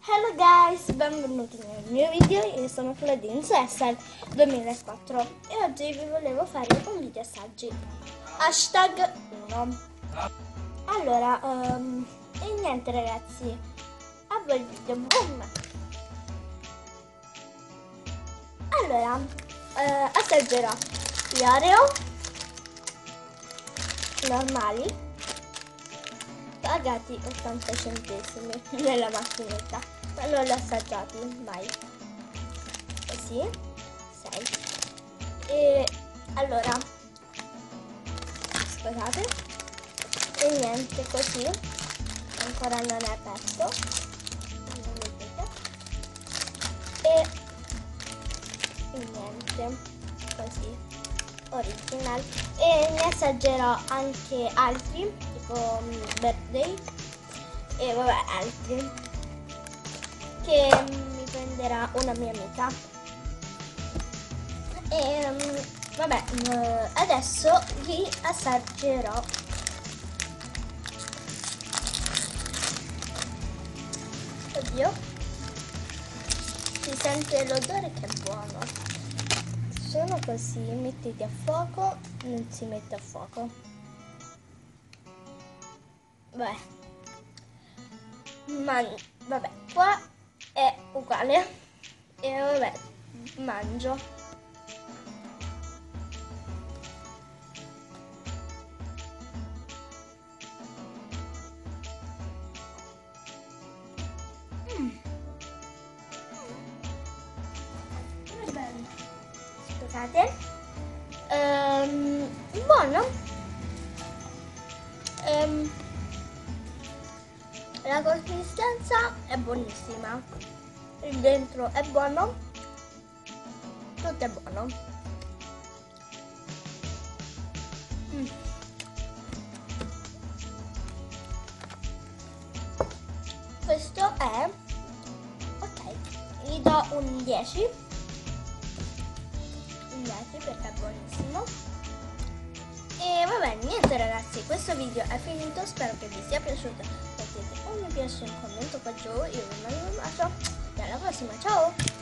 Hello guys, benvenuti nel mio video. Io sono Claudine su Essel 2004 e oggi vi volevo fare un video assaggi hashtag 1. Allora, e niente ragazzi, apro il video, boom. Allora, assaggerò gli Oreo normali pagati 80 centesimi nella macchinetta, ma non li ho assaggiati mai. Così 6 e allora scusate, e niente, così ancora non è aperto, non vedete, e niente, così original. E ne assaggerò anche altri tipo birthday e vabbè altri che mi prenderà una mia amica. E vabbè, adesso li assaggerò. Oddio, si sente l'odore che è buono. Sono così, mettiti a fuoco, non si mette a fuoco. Vabbè, ma vabbè, qua è uguale e vabbè, mangio. Scusate, buono. La consistenza è buonissima, il dentro è buono, tutto è buono. Questo è ok, gli do un 10 perché è buonissimo. E vabbè, niente ragazzi, questo video è finito, spero che vi sia piaciuto. Mettete un mi piace, un commento qua giù, io vi mando un bacio e alla prossima, ciao!